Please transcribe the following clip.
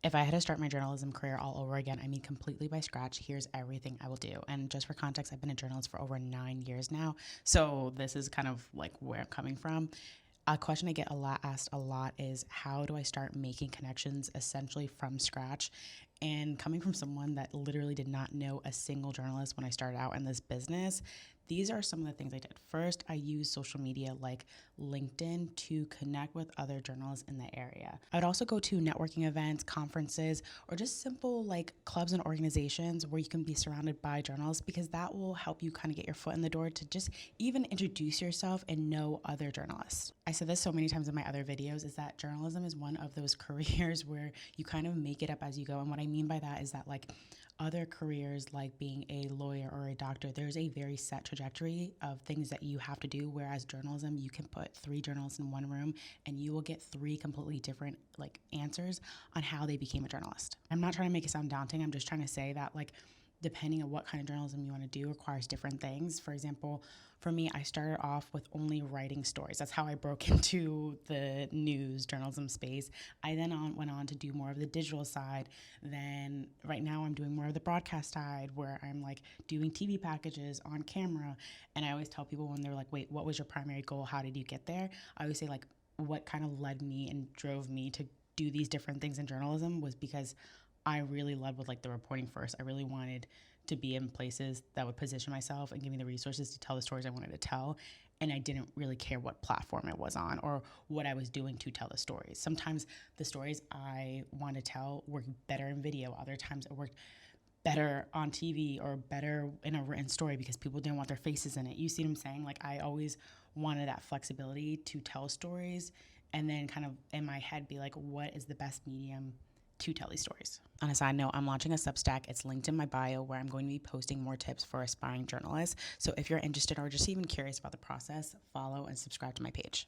If I had to start my journalism career all over again, I mean, completely by scratch, here's everything I will do. And just for context, I've been a journalist for over 9 years now. So this is kind of like where I'm coming from. A question I get asked a lot is how do I start making connections essentially from scratch? And coming from someone that literally did not know a single journalist when I started out in this business, these are some of the things I did. First, I used social media like LinkedIn to connect with other journalists in the area. I would also go to networking events, conferences, or just simple like clubs and organizations where you can be surrounded by journalists because that will help you kind of get your foot in the door to just even introduce yourself and know other journalists. I said this so many times in my other videos is that journalism is one of those careers where you kind of make it up as you go. And what I mean by that is that like other careers like being a lawyer or a doctor, there's a very set trajectory of things that you have to do. Whereas journalism, you can put three journalists in one room and you will get three completely different like answers on how they became a journalist. I'm not trying to make it sound daunting. I'm just trying to say that like depending on what kind of journalism you want to do requires different things. For example, for me, I started off with only writing stories. That's how I broke into the news journalism space. I then went on to do more of the digital side. Then right now I'm doing more of the broadcast side where I'm like doing TV packages on camera. And I always tell people when they're like, wait, what was your primary goal? How did you get there? I always say like what kind of led me and drove me to do these different things in journalism was because I really led with like the reporting first. I really wanted to be in places that would position myself and give me the resources to tell the stories I wanted to tell. And I didn't really care what platform it was on or what I was doing to tell the stories. Sometimes the stories I want to tell work better in video. Other times it worked better on TV or better in a written story because people didn't want their faces in it. You see what I'm saying? Like I always wanted that flexibility to tell stories and then kind of in my head be like, what is the best medium to tell these stories? On a side note, I'm launching a Substack. It's linked in my bio where I'm going to be posting more tips for aspiring journalists. So if you're interested or just even curious about the process, follow and subscribe to my page.